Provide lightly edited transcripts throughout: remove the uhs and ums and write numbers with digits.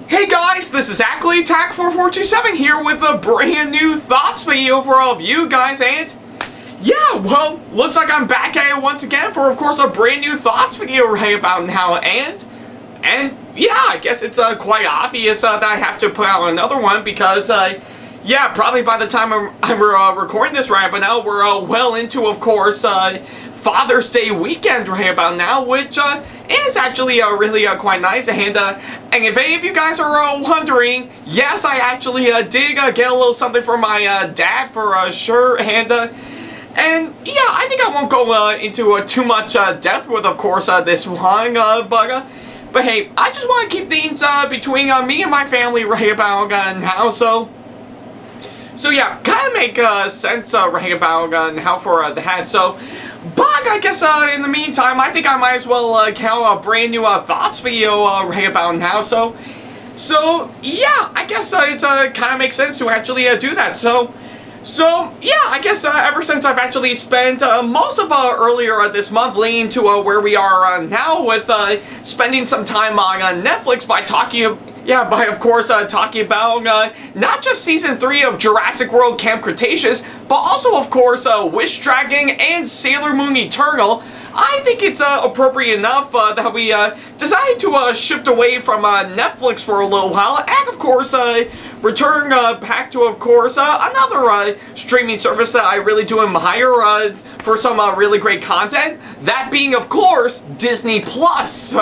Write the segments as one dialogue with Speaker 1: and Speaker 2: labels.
Speaker 1: Hey guys, this is Ackleyattack4427 here with a brand new thoughts video for all of you guys, and yeah, well, looks like I'm back at it once again for, of course, a brand new thoughts video right about now, and yeah, I guess it's quite obvious that I have to put out another one because, yeah, probably by the time I'm recording this right about now, we're well into, of course, Father's Day weekend right about now, which is actually really quite nice. And if any of you guys are wondering, yes, I actually did get a little something from my dad for sure. And yeah, I think I won't go into too much depth with, of course, this one. But hey, I just want to keep things between me and my family right about now. So yeah, kind of make sense right about now for that. So. But I guess in the meantime, I think I might as well count a brand new thoughts video right about now. So yeah, I guess it kind of makes sense to actually do that. So yeah, I guess ever since I've actually spent most of earlier this month leading to where we are now with spending some time on Netflix by talking. Yeah, by of course talking about not just Season 3 of Jurassic World Camp Cretaceous, but also of course Wish Dragon and Sailor Moon Eternal. I think it's appropriate enough that we decided to shift away from Netflix for a little while, and of course return back to, of course, another streaming service that I really do admire for some really great content, that being of course Disney Plus.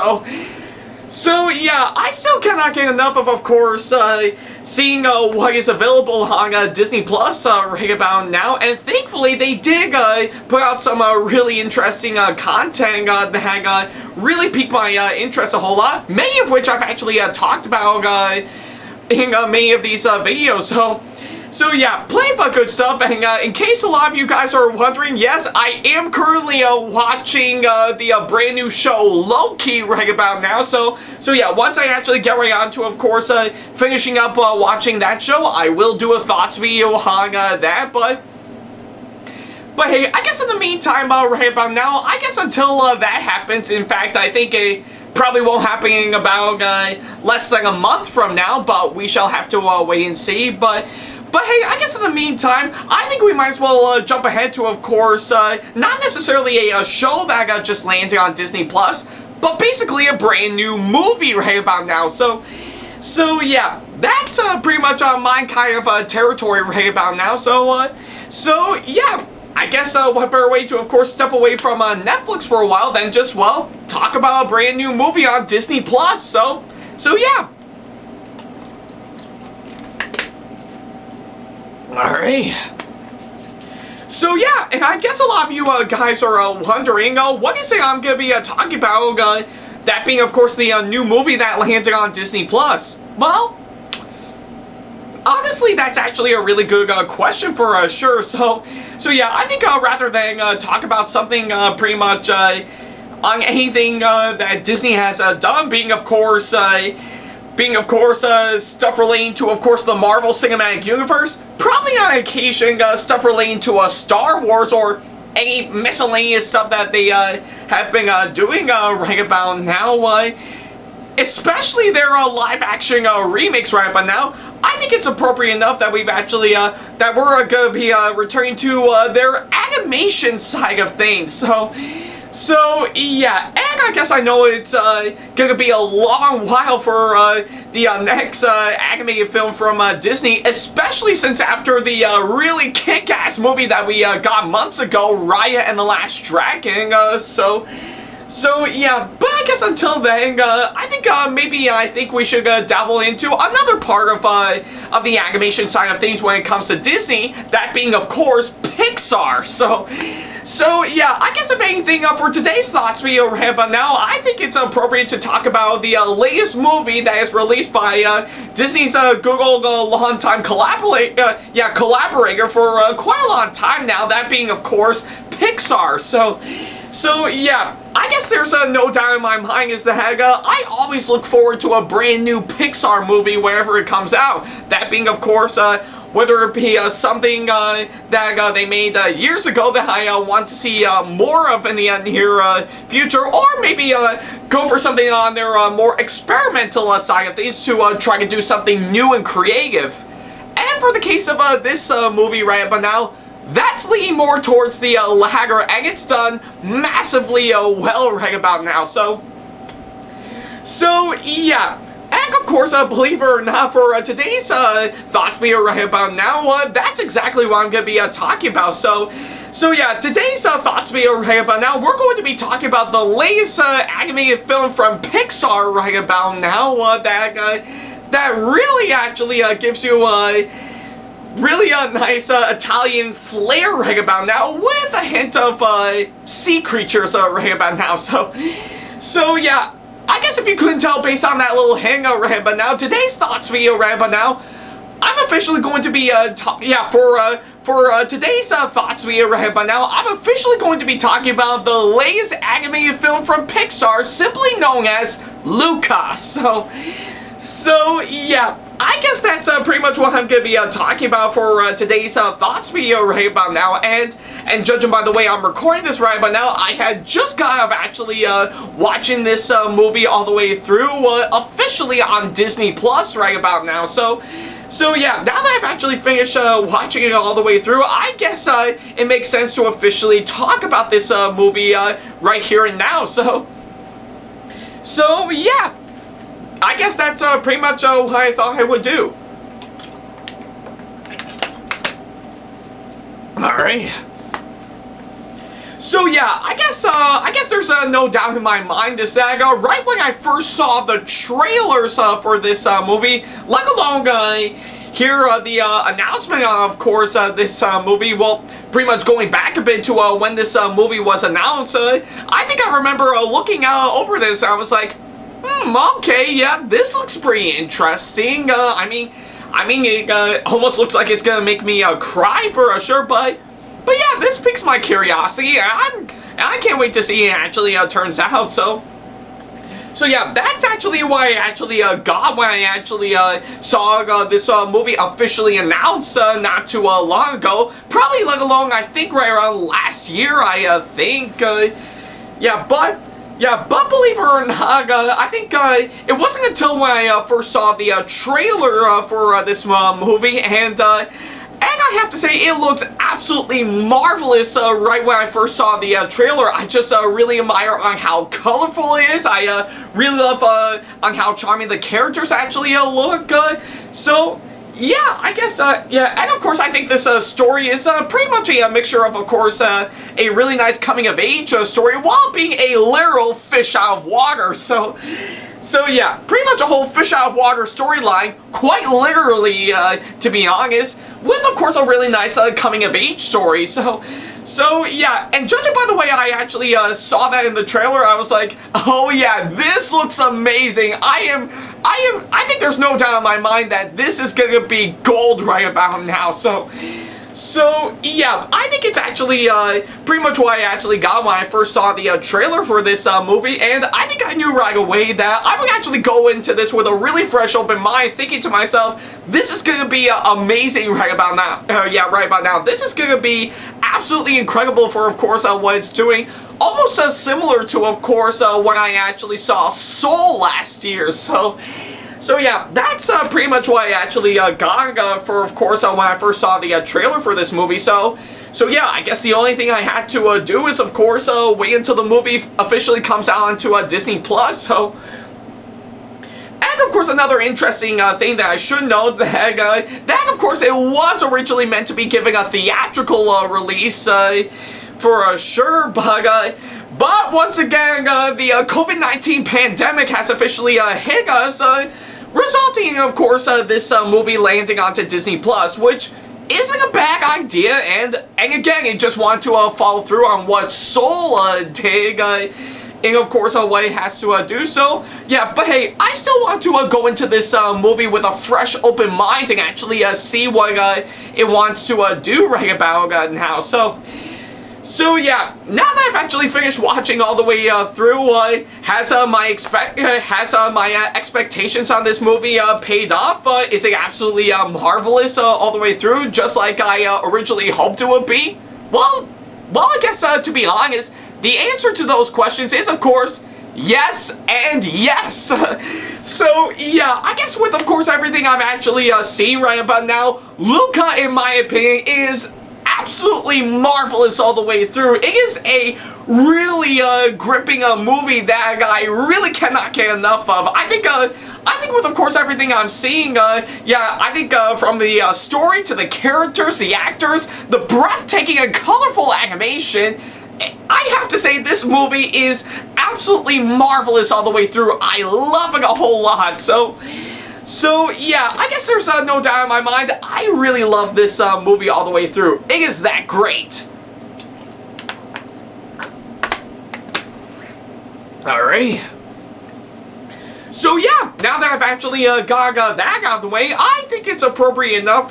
Speaker 1: So yeah, I still cannot get enough of course, seeing what is available on Disney Plus right about now, and thankfully they did put out some really interesting content that really piqued my interest a whole lot, many of which I've actually talked about in many of these videos. So yeah, plenty of good stuff, and in case a lot of you guys are wondering, yes, I am currently watching the brand new show Loki right about now, so yeah, once I actually get right on to, of course, finishing up watching that show, I will do a thoughts video on that, but hey, I guess in the meantime, right about now, I guess until that happens, in fact, I think it probably won't happen in about less than a month from now, but we shall have to wait and see, But hey, I guess in the meantime, I think we might as well jump ahead to, of course, not necessarily a show that just landed on Disney Plus, but basically a brand new movie right about now. So yeah, that's pretty much my kind of territory right about now. So yeah, I guess what better way to, of course, step away from Netflix for a while than just, well, talk about a brand new movie on Disney Plus. So yeah. Alright. So yeah, and I guess a lot of you guys are wondering, what is it I'm going to be talking about, that being, of course, the new movie that landed on Disney Plus? Well, honestly, that's actually a really good question for sure. So yeah, I think rather than talk about something pretty much on anything that Disney has done, being of course stuff relating to, of course, the Marvel Cinematic Universe, probably on occasion stuff relating to Star Wars or any miscellaneous stuff that they have been doing right about now, especially their live-action remakes right about now. I think it's appropriate enough that we've actually, that we're going to be returning to their animation side of things. So yeah, and I guess I know it's gonna be a long while for the next animated film from Disney, especially since after the really kick-ass movie that we got months ago, Raya and the Last Dragon. So yeah, but I guess until then, I think we should dabble into another part of the animation side of things when it comes to Disney, that being, of course, Pixar. So yeah, I guess if anything, for today's thoughts video right about now, I think it's appropriate to talk about the latest movie that is released by Disney's Google longtime collaborator for quite a long time now, that being, of course, Pixar. So yeah, I guess there's no doubt in my mind is that I always look forward to a brand new Pixar movie whenever it comes out. That being, of course, whether it be something that they made years ago that I want to see more of in the near future, or maybe go for something on their more experimental side of things to try to do something new and creative. And for the case of this movie right about now, that's leaning more towards the latter, and it's done massively well right about now. So yeah. And of course, believe it or not, for today's Thoughts video right about now, that's exactly what I'm going to be talking about. So yeah, today's Thoughts video right about now, we're going to be talking about the latest animated film from Pixar right about now, that really actually gives you really a nice Italian flair right about now, with a hint of sea creatures right about now. So yeah, I guess if you couldn't tell based on that little hang right about now, today's Thoughts video right about now, I'm officially going to be for today's Thoughts video right about now, I'm officially going to be talking about the latest animated film from Pixar, simply known as Luca. So yeah, I guess that's pretty much what I'm going to be talking about for today's Thoughts video right about now. And judging by the way I'm recording this right about now, I had just got out of actually watching this movie all the way through officially on Disney Plus right about now. So yeah, now that I've actually finished watching it all the way through, I guess it makes sense to officially talk about this movie right here and now. So yeah, I guess that's pretty much what I thought I would do. Alright. So yeah, I guess there's no doubt in my mind is that right when I first saw the trailers for this movie, let alone hear the announcement of course this movie, well, pretty much going back a bit to when this movie was announced, I think I remember looking over this and I was like, okay, yeah, this looks pretty interesting. I mean, it almost looks like it's gonna make me cry for sure, but yeah, this piques my curiosity, and I can't wait to see it actually turns out. So yeah, that's actually why I actually got when I actually saw this movie officially announced not too long ago. Probably let alone, I think, right around last year, I think. Yeah, but believe it or not, I think it wasn't until when I first saw the trailer for this movie, and I have to say, it looks absolutely marvelous right when I first saw the trailer. I just really admire on how colorful it is. I really love on how charming the characters actually look. So yeah, I guess, yeah, and of course I think this story is pretty much a mixture of course, a really nice coming-of-age story while being a literal fish out of water. So yeah, pretty much a whole fish out of water storyline, quite literally, to be honest, with of course a really nice coming-of-age story. So yeah, and judging by the way I actually saw that in the trailer, I was like, oh yeah, this looks amazing. I think there's no doubt in my mind that this is gonna be gold right about now. So yeah, I think it's actually pretty much what I actually got when I first saw the trailer for this movie, and I think I knew right away that I would actually go into this with a really fresh open mind, thinking to myself, this is gonna be amazing right about now. Yeah, right about now. This is gonna be absolutely incredible for, of course, what it's doing. Almost similar to, of course, when I actually saw Soul last year. So yeah, that's pretty much what I actually got for, of course, when I first saw the trailer for this movie. So yeah, I guess the only thing I had to do is, of course, wait until the movie officially comes out onto Disney Plus. And of course, another interesting thing that I should note that of course it was originally meant to be giving a theatrical release for sure, but once again, the COVID-19 pandemic has officially hit us, resulting in, of course, this movie landing onto Disney Plus, which isn't a bad idea, and again, it just wanted to follow through on what Soul did, and of course, what it has to do. So yeah, but hey, I still want to go into this movie with a fresh, open mind and actually see what it wants to do right about now. So yeah, now that I've actually finished watching all the way through, has my expectations on this movie paid off? Is it absolutely marvelous all the way through, just like I originally hoped it would be? Well, I guess to be honest, the answer to those questions is, of course, yes and yes. So yeah, I guess with, of course, everything I've actually seen right about now, Luca, in my opinion, is absolutely marvelous all the way through. It is a really gripping movie that I really cannot get enough of. I think with, of course, everything I'm seeing, yeah, I think from the story to the characters, the actors, the breathtaking and colorful animation, I have to say this movie is absolutely marvelous all the way through. I love it a whole lot. So yeah, I guess there's no doubt in my mind, I really love this movie all the way through. It is that great. Alright. So yeah, now that I've actually got that out of the way, I think it's appropriate enough,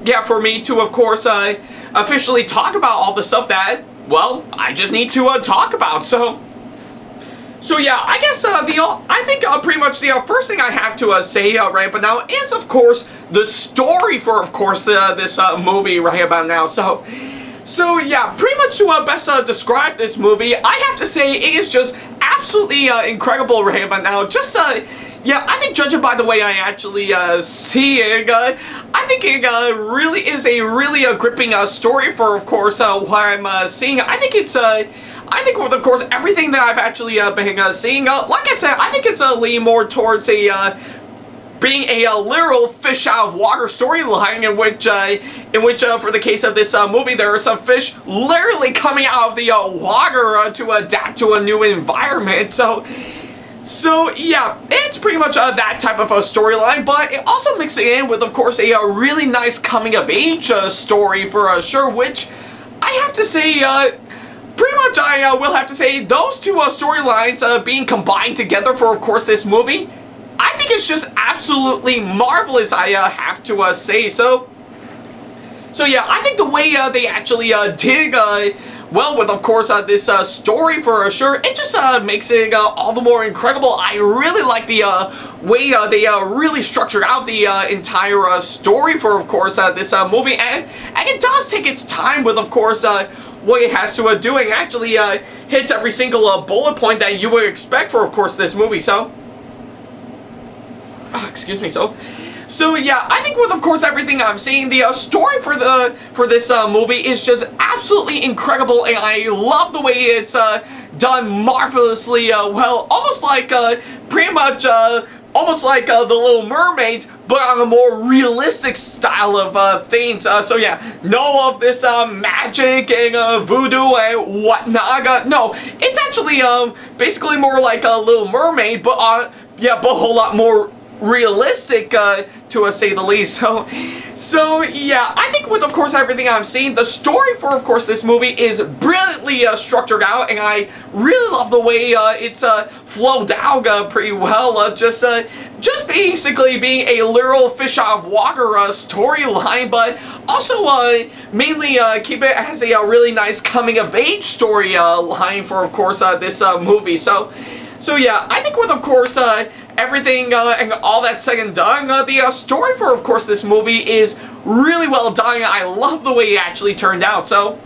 Speaker 1: yeah, for me to, of course, officially talk about all the stuff that, well, I just need to talk about. So yeah, I guess I think pretty much the first thing I have to say right about now is, of course, the story for, of course, this movie right about now. So yeah, pretty much to best describe this movie, I have to say it is just absolutely incredible right about now. Just yeah, I think judging by the way I actually see it, I think it really is a really gripping story for, of course, what I'm seeing. I think it's I think with, of course, everything that I've actually been seeing, like I said, I think it's leaning more towards a being a literal fish out of water storyline in which for the case of this movie, there are some fish literally coming out of the water to adapt to a new environment. So yeah, it's pretty much that type of a storyline, but it also mixes it in with, of course, a really nice coming-of-age story for sure, which I have to say, pretty much I will have to say those two storylines being combined together for, of course, this movie, I think it's just absolutely marvelous, I have to say. So yeah, I think the way they actually did well with, of course, this story for sure, it just makes it all the more incredible. I really like the way they really structured out the entire story for, of course, this movie, and it does take its time with, of course, what it has to do, and actually hits every single bullet point that you would expect for, of course, this movie. Excuse me. So yeah, I think with, of course, everything I'm seeing, the story for this movie is just absolutely incredible, and I love the way it's done marvelously well, almost like pretty much almost like The Little Mermaid, but on a more realistic style of things. So yeah, no of this magic and voodoo and whatnot. No, it's actually basically more like a Little Mermaid, but yeah, but a whole lot more realistic, to say the least. So yeah, I think with, of course, everything I've seen, the story for, of course, this movie is brilliantly structured out, and I really love the way it's flowed out pretty well. Just basically being a literal fish out of water storyline, but also mainly keep it as a really nice coming of age story line for, of course, this movie. So yeah, I think with, of course, everything and all that said and done, the story for, of course, this movie is really well done. I love the way it actually turned out. So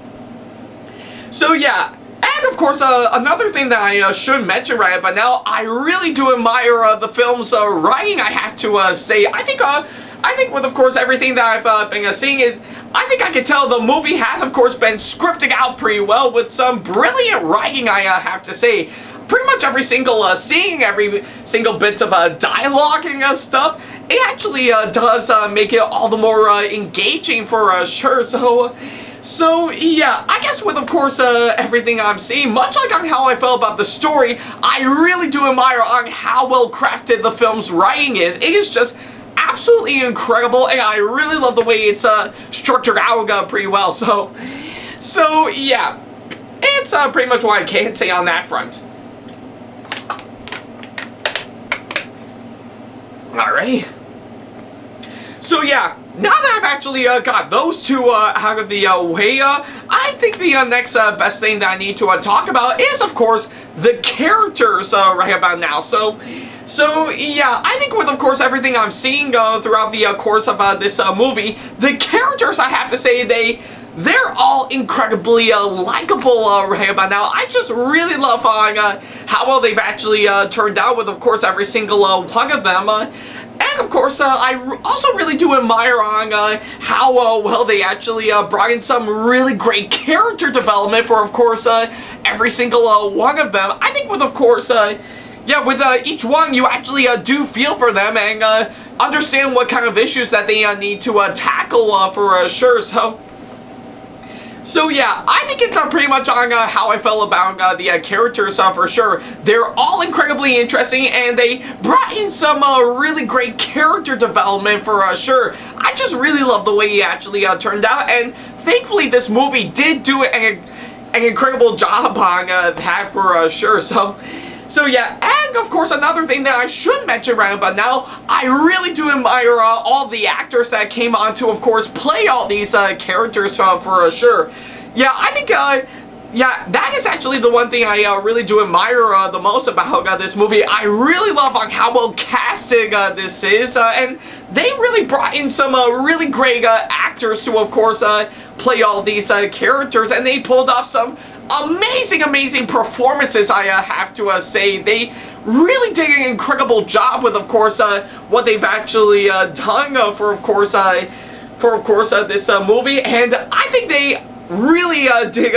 Speaker 1: yeah, and of course, another thing that I should mention right about now, I really do admire the film's writing, I have to say. I think with, of course, everything that I've been seeing, I think I can tell the movie has, of course, been scripted out pretty well with some brilliant writing, I have to say. Pretty much every single scene, every single bits of dialogue and stuff, it actually does make it all the more engaging for sure. So yeah, I guess with, of course, everything I'm seeing, much like on how I felt about the story, I really do admire on how well crafted the film's writing is. It is just absolutely incredible, and I really love the way it's structured out pretty well. So yeah, it's pretty much what I can say on that front. Alright. So yeah, now that I've actually got those two out of the way, I think the next best thing that I need to talk about is, of course, the characters right about now. So yeah, I think with, of course, everything I'm seeing throughout the course of this movie, the characters, I have to say, they're all incredibly likable right about now. I just really love how well they've actually turned out with, of course, every single one of them. And of course, I also really do admire on how well they actually brought in some really great character development for, of course, every single one of them. I think with, of course, yeah, with each one, you actually do feel for them and understand what kind of issues that they need to tackle for sure. So yeah, I think it's pretty much on how I felt about the characters for sure. They're all incredibly interesting, and they brought in some really great character development for sure. I just really love the way he actually turned out, and thankfully this movie did do an incredible job on that for sure. So yeah, and of course another thing that I should mention right about now, I really do admire all the actors that came on to, of course, play all these characters for sure. Yeah, I think, yeah, that is actually the one thing I really do admire the most about this movie. I really love on how well casted this is, and they really brought in some really great actors to, of course, play all these characters, and they pulled off some amazing performances, I have to say. They really did an incredible job with, of course, what they've actually done for, of course, this movie, and I think they really did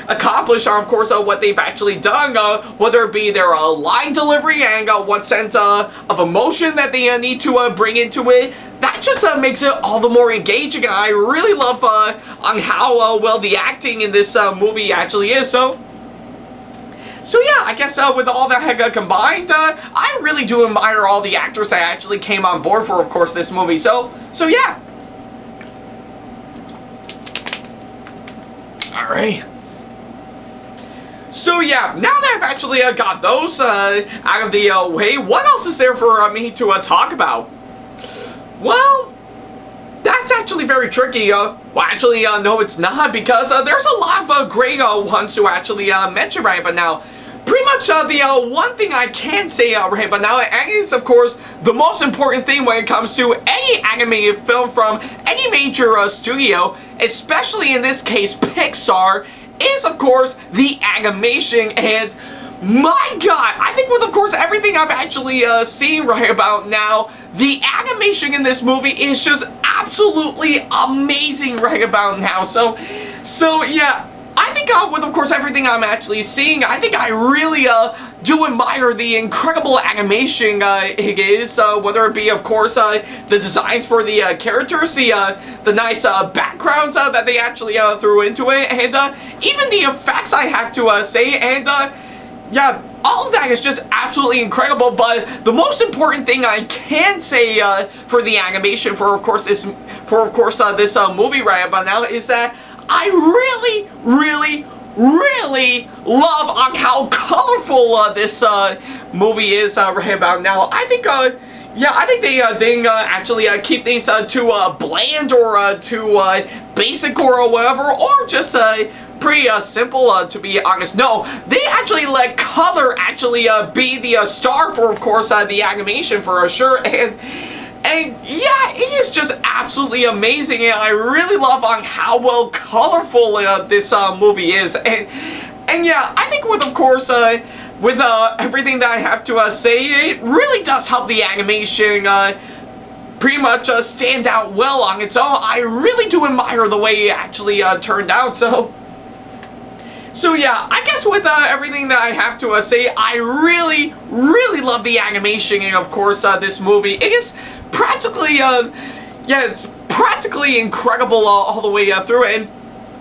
Speaker 1: accomplish, of course, what they've actually done, whether it be their line delivery and what sense of emotion that they need to bring into it. That just makes it all the more engaging, and I really love on how well the acting in this movie actually is. So yeah, I guess with all that combined, I really do admire all the actors that actually came on board for, of course, this movie. So yeah. Alright. So yeah, now that I've actually got those out of the way, what else is there for me to talk about? Well, that's actually very tricky. Well, actually, no, it's not, because there's a lot of great ones to actually mention right but now. Pretty much the one thing I can say right but now, and is, of course, the most important thing when it comes to any animated film from any major studio, especially in this case Pixar, is, of course, the animation. And my god, I think with, of course, everything I've actually seen right about now, the animation in this movie is just absolutely amazing right about now. So yeah, I think with, of course, everything I'm actually seeing, I think I really do admire the incredible animation it is, whether it be, of course, the designs for the characters, the nice backgrounds that they actually threw into it, and even the effects, I have to say, and yeah, all of that is just absolutely incredible. But the most important thing I can say for the animation for, of course, this movie right about now is that I really love on how colorful this movie is right about now. I think yeah, I think they didn't actually keep things too bland or too basic or whatever, or just pretty simple, to be honest. No, they actually let color actually be the star for, of course, the animation for sure. And yeah, it is just absolutely amazing, and I really love on how well colorful this movie is. And yeah, I think with, of course, with everything that I have to say, it really does help the animation pretty much stand out well on its own. I really do admire the way it actually turned out. So yeah, I guess with everything that I have to say, I really love the animation in, of course, this movie. It is practically, yeah, it's practically incredible all the way through it. And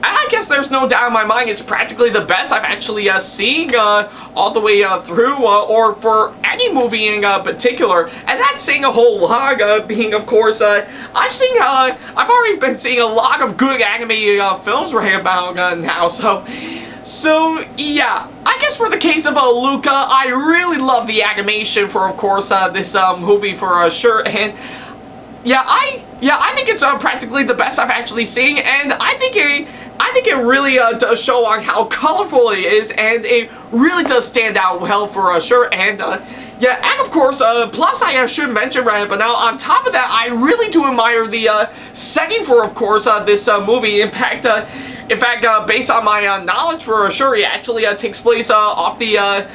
Speaker 1: I guess there's no doubt in my mind it's practically the best I've actually seen all the way through, or for any movie in particular. And that's saying a whole lot, being, of course, I've already been seeing a lot of good animated films right about now. So yeah, I guess for the case of Luca, I really love the animation for, of course, this movie for sure. And I think it's practically the best I've actually seen, and I think it really does show on how colorful it is, and it really does stand out well for sure. And yeah, and of course, plus I should mention right, but now on top of that, I really do admire the setting for, of course, this movie. In fact, based on my knowledge for sure, it actually takes place off the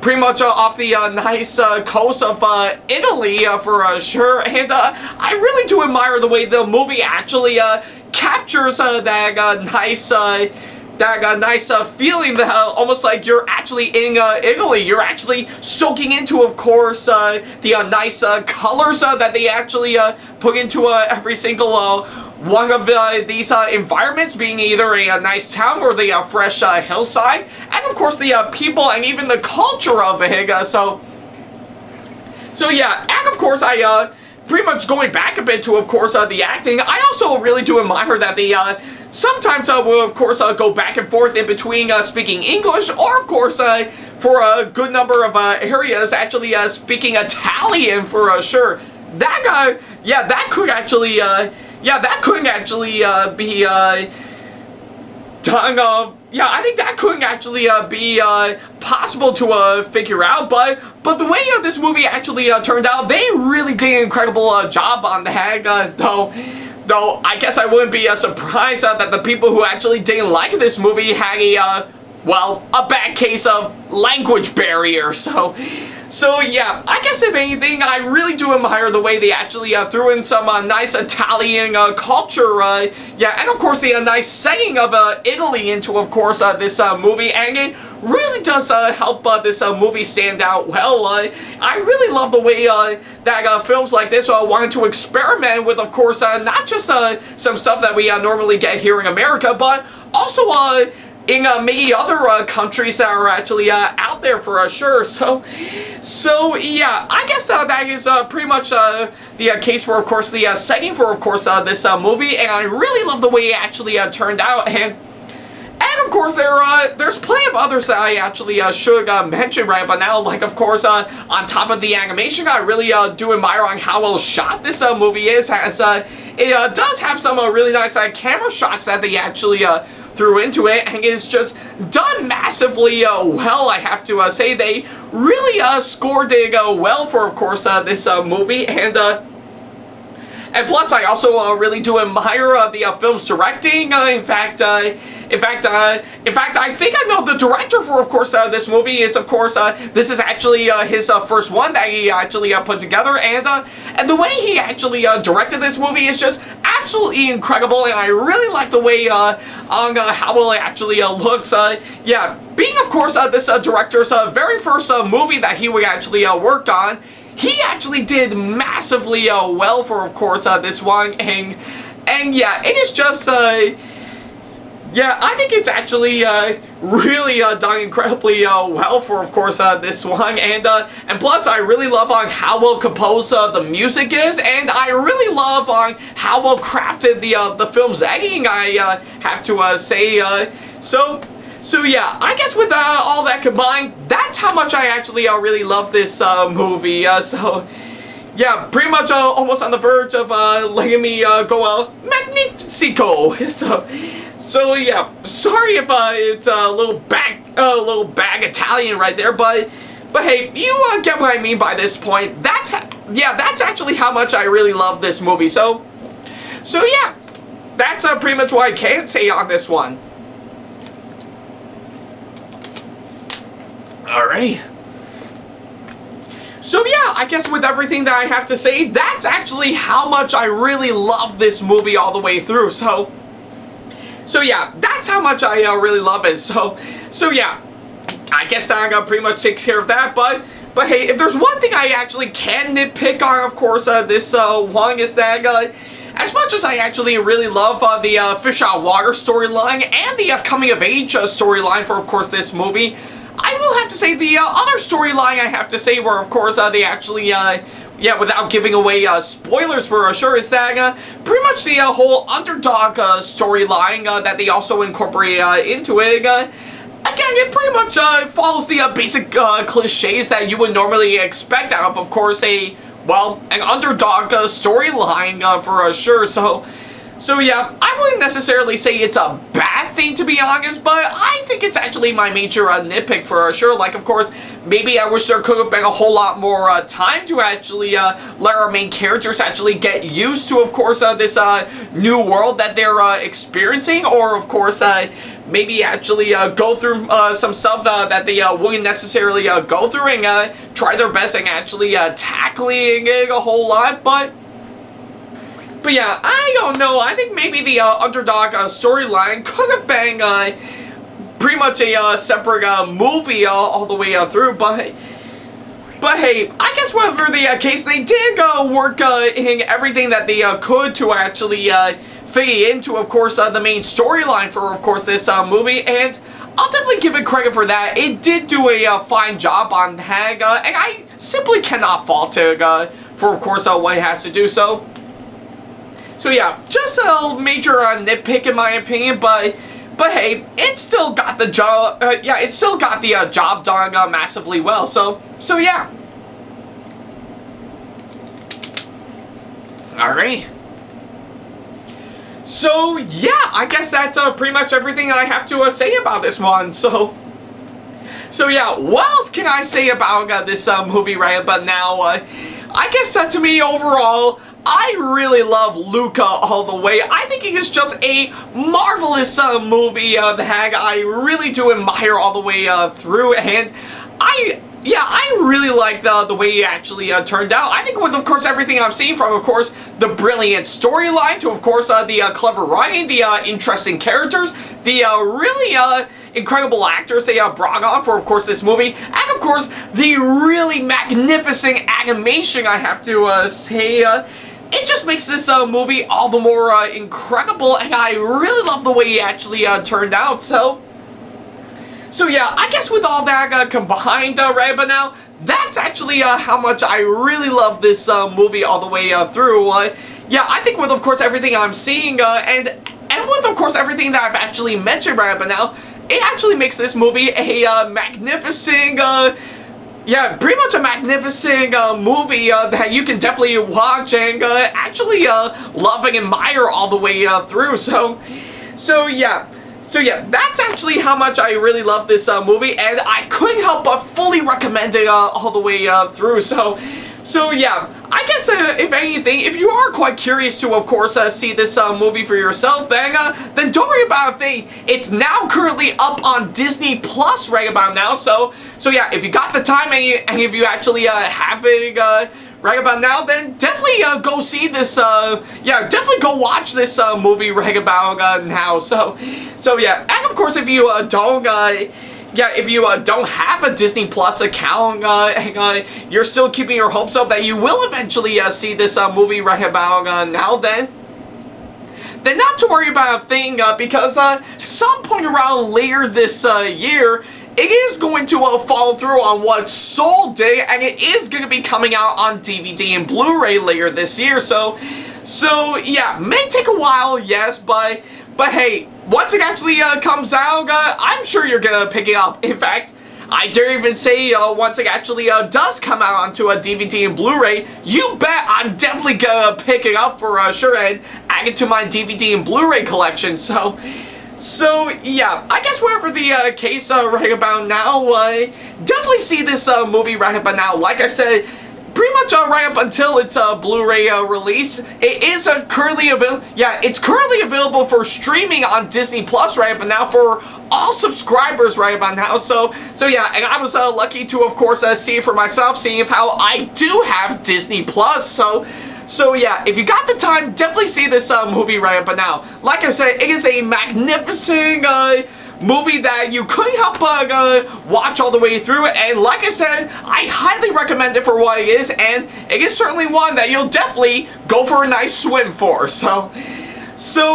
Speaker 1: pretty much off the nice coast of Italy for sure. And I really do admire the way the movie actually captures that nice feeling that almost like you're actually in Italy. You're actually soaking into, of course, the nice colors that they actually put into every single one of these environments, being either a nice town or the fresh hillside, and of course the people and even the culture of it. So yeah, and of course I pretty much going back a bit to, of course, the acting. I also really do admire that they sometimes will, of course, go back and forth in between speaking English, or of course for a good number of areas actually speaking Italian for sure. That guy, yeah, that could actually be done. Yeah, I think that couldn't actually be possible to figure out, but the way this movie actually turned out, they really did an incredible job on that. Though I guess I wouldn't be surprised that the people who actually didn't like this movie had a bad case of language barrier. So yeah, I guess if anything, I really do admire the way they actually threw in some nice Italian culture, yeah, and of course the nice setting of Italy into, of course, this movie, and it really does help this movie stand out well. I really love the way that films like this wanted to experiment with, of course, not just some stuff that we normally get here in America, but also in many other countries that are actually out there for sure. So yeah, I guess that is pretty much the case for, of course, the setting for, of course, this movie, and I really love the way it actually turned out. And of course, there's plenty of others that I actually should mention right about now. Like, of course, on top of the animation, I really do admire on how well shot this movie is. As it does have some really nice camera shots that they actually threw into it, and is just done massively well. I have to say they really scored it well for, of course, this movie. And plus, I also really do admire the film's directing. In fact, I think I know the director for, of course, this movie is, of course, this is actually his first one that he actually put together, and the way he actually directed this movie is just absolutely incredible, and I really like the way on how well it actually looks. Yeah, being, of course, this director's very first movie that he would actually work on, he actually did massively well for, of course, this one, and yeah, it is just, yeah, I think it's actually really done incredibly well for, of course, this one, and plus I really love on how well composed the music is, and I really love on how well crafted the film's editing, I have to say. So yeah, I guess with all that combined, that's how much I actually really love this movie. So yeah, pretty much almost on the verge of letting me go magnifico. So yeah, sorry if it's a little bag Italian right there, but hey, you get what I mean by this point. That's actually how much I really love this movie. So yeah, that's pretty much what I can say on this one. Alright. So yeah, I guess with everything that I have to say, that's actually how much I really love this movie all the way through. So yeah, that's how much I really love it. So yeah, I guess that pretty much takes care of that. But hey, if there's one thing I actually can nitpick on, of course, this one is that as much as I actually really love the fish out of water storyline and the coming of age storyline for, of course, this movie, I will have to say the other storyline I have to say where, of course, they actually, yeah, without giving away spoilers for sure, is that pretty much the whole underdog storyline that they also incorporate into it. Again, it pretty much follows the basic cliches that you would normally expect out of course, a well, an underdog storyline for sure. So yeah, I wouldn't necessarily say it's a bad thing, to be honest, but I think it's actually my major nitpick for sure. Like, of course, maybe I wish there could have been a whole lot more time to actually let our main characters actually get used to, of course, this new world that they're experiencing, or, of course, maybe actually go through some stuff that they wouldn't necessarily go through and try their best and actually tackling it a whole lot, But yeah, I don't know. I think maybe the underdog storyline could have been pretty much a separate movie all the way through. But hey, I guess whatever the case, they did work in everything that they could to actually fit into, of course, the main storyline for, of course, this movie. And I'll definitely give it credit for that. It did do a fine job on that, and I simply cannot fault it for, of course, what it has to do. So yeah, just a major nitpick in my opinion, but hey, it still got the job. Yeah, it still got the job done massively well. So yeah. All right. So yeah, I guess that's pretty much everything I have to say about this one. So yeah, what else can I say about this movie right about now? I guess to me overall, I really love Luca all the way. I think it is just a marvelous movie that I really do admire all the way through, and I really like the way it actually turned out. I think with, of course, everything I'm seeing from, of course, the brilliant storyline to, of course, the clever writing, the interesting characters, the really incredible actors they brought on for, of course, this movie, and, of course, the really magnificent animation, I have to say, it just makes this movie all the more incredible, and I really love the way it actually turned out. So yeah, I guess with all that combined right about now, that's actually how much I really love this movie all the way through. Yeah, I think with, of course, everything I'm seeing, and with, of course, everything that I've actually mentioned right about now, it actually makes this movie a magnificent, yeah, pretty much a magnificent movie that you can definitely watch and actually love and admire all the way through. So yeah, that's actually how much I really love this movie, and I couldn't help but fully recommend it all the way through. So yeah, I guess if anything, if you are quite curious to, of course, see this movie for yourself, then don't worry about a thing. It's now currently up on Disney Plus right about now. So yeah, if you got the time and if you actually have it right about now, then definitely go see this. Yeah, definitely go watch this movie right about now. So yeah, and of course, if you don't. Yeah, if you don't have a Disney Plus account, and you're still keeping your hopes up that you will eventually see this movie right about now, then not to worry about a thing, because some point around later this year, it is going to follow through on what sold it, and it is going to be coming out on DVD and Blu-ray later this year. So yeah, may take a while, yes, but hey, once it actually comes out, I'm sure you're gonna pick it up. In fact, I dare even say once it actually does come out onto a DVD and Blu-ray, you bet I'm definitely gonna pick it up for sure and add it to my DVD and Blu-ray collection. So yeah, I guess whatever the case right about now, definitely see this movie right about now. Like I said, pretty much right up until its Blu-ray release, it is currently available. Yeah, it's currently available for streaming on Disney Plus right up now for all subscribers right about now. So yeah, and I was lucky to, of course, see it for myself, seeing how I do have Disney Plus. So yeah, if you got the time, definitely see this movie right about now. Like I said, it is a magnificent movie that you couldn't help but watch all the way through, and like I said, I highly recommend it for what it is, and it is certainly one that you'll definitely go for a nice swim for. So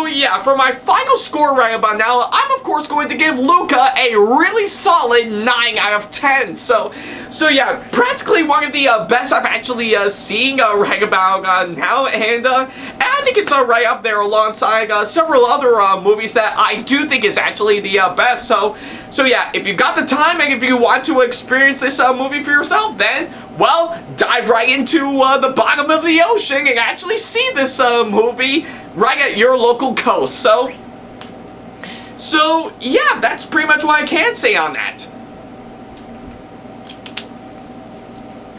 Speaker 1: yeah, for my final score right about now, I'm of course going to give Luca a really solid 9 out of 10. So yeah, practically one of the best I've actually seen right about now, and I think it's right up there alongside several other movies that I do think is actually the best. So yeah, if you got the time and if you want to experience this movie for yourself, then, well, dive right into the bottom of the ocean and actually see this movie right at your local coast. So yeah, that's pretty much what I can say on that.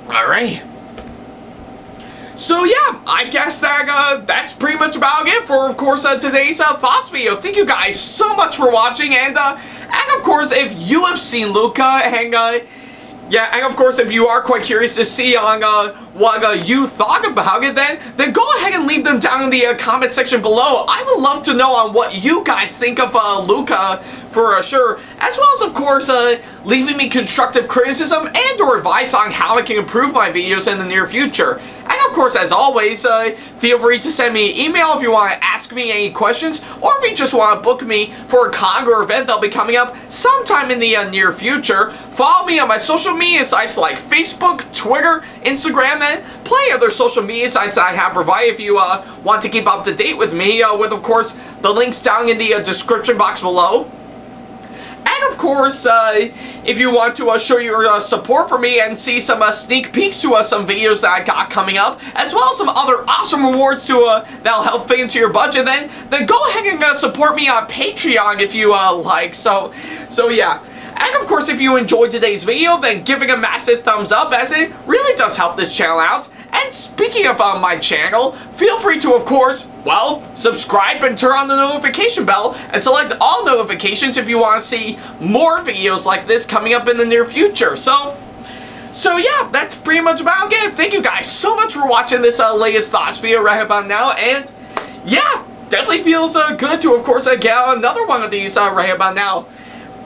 Speaker 1: Alright. So yeah, I guess that that's pretty much about it for, of course, today's Thoughts video. Thank you guys so much for watching, and of course, if you have seen Luca, and yeah, and of course, if you are quite curious to see on what you thought about it, then go ahead and leave them down in the comment section below. I would love to know on what you guys think of Luca for sure, as well as, of course, leaving me constructive criticism and or advice on how I can improve my videos in the near future. And of course, as always, feel free to send me an email if you want to ask me any questions, or if you just want to book me for a con or event that'll be coming up sometime in the near future. Follow me on my social media sites like Facebook, Twitter, Instagram, and plenty other social media sites that I have provided if you want to keep up to date with me, with, of course, the links down in the description box below. And of course, if you want to show your support for me and see some sneak peeks to some videos that I got coming up, as well as some other awesome rewards to that'll help fit into your budget, then go ahead and support me on Patreon if you like. So yeah. And of course, if you enjoyed today's video, then give it a massive thumbs up, as it really does help this channel out. And speaking of my channel, feel free to, of course, well, subscribe and turn on the notification bell and select all notifications if you want to see more videos like this coming up in the near future. So yeah, that's pretty much about it. Thank you guys so much for watching this latest Thoughts video right about now. And yeah, definitely feels good to, of course, get another one of these right about now.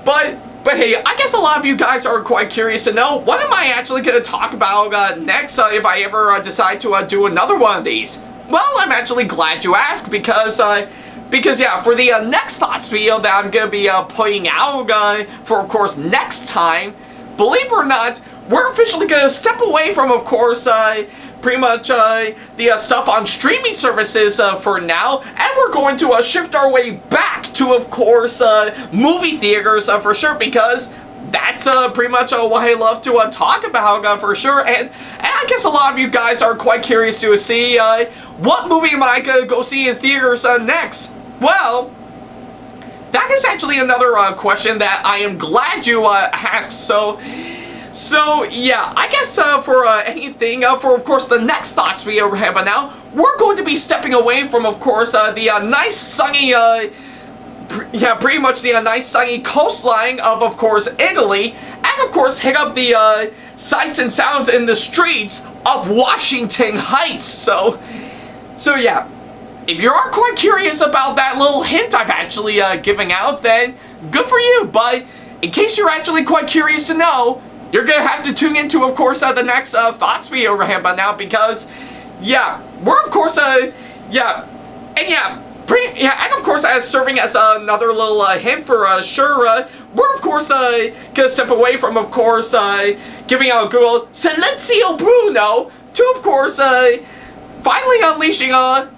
Speaker 1: But hey, I guess a lot of you guys are quite curious to know, what am I actually going to talk about next if I ever decide to do another one of these? Well, I'm actually glad you asked, because yeah, for the next Thoughts video that I'm going to be putting out for, of course, next time, believe it or not, we're officially going to step away from, of course, pretty much the stuff on streaming services for now, and we're going to shift our way back to, of course, movie theaters for sure, because that's pretty much what I love to talk about for sure. And I guess a lot of you guys are quite curious to see what movie am I going to go see in theaters next? Well, that is actually another question that I am glad you asked. So yeah, I guess for anything, for, of course, the next Thoughts video we have now, we're going to be stepping away from, of course, the nice sunny, pretty much the nice sunny coastline of course, Italy, and of course hit up the sights and sounds in the streets of Washington Heights. So yeah, if you are quite curious about that little hint I've actually given out, then good for you. But in case you're actually quite curious to know, you're gonna have to tune into, of course, the next Thoughts video right about now, because yeah, we're, of course, and of course, as serving as another little hint for sure, we're, of course, gonna step away from, of course, giving out a good old Silenzio Bruno to, of course, finally unleashing a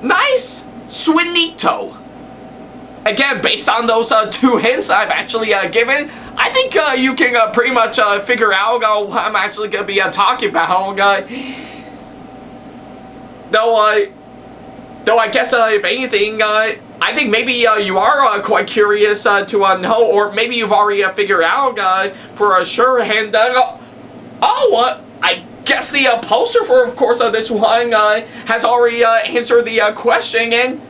Speaker 1: nice Swinito. Again, based on those two hints I've actually given, I think you can pretty much figure out what I'm actually going to be talking about. Though I guess, if anything, I think maybe you are quite curious to know, or maybe you've already figured out for sure. And, I guess the poster for, of course, this one has already answered the question.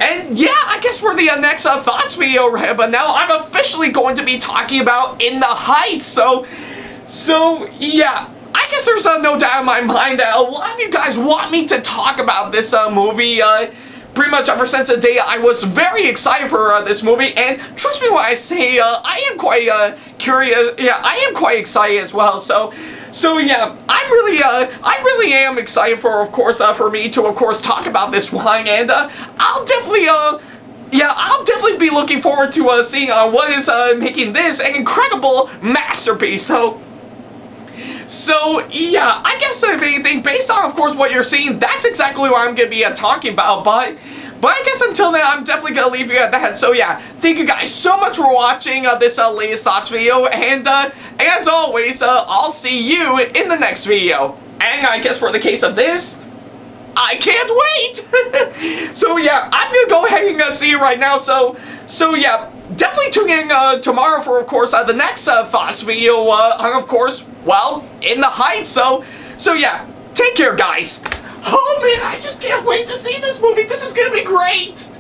Speaker 1: And yeah, I guess for the next Thoughts video right but now, I'm officially going to be talking about In the Heights. So yeah, I guess there's no doubt in my mind that a lot of you guys want me to talk about this movie pretty much ever since the day I was very excited for this movie. And trust me when I say I am quite curious. Yeah, I am quite excited as well. So yeah, I really am excited for, of course, for me to, of course, talk about this one, and I'll definitely be looking forward to seeing what is making this an incredible masterpiece. So So, yeah, I guess if anything, based on, of course, what you're seeing, that's exactly what I'm going to be talking about, but I guess until then, I'm definitely going to leave you at that. So, yeah, thank you guys so much for watching this latest thoughts video, and as always, I'll see you in the next video. And I guess for the case of this, I can't wait! So, yeah, I'm going to go ahead and see you right now, so yeah, definitely tune in tomorrow for, of course, the next thoughts video on, of course, well, In the Heights. So yeah, take care, guys. Oh man, I just can't wait to see this movie. This is gonna be great.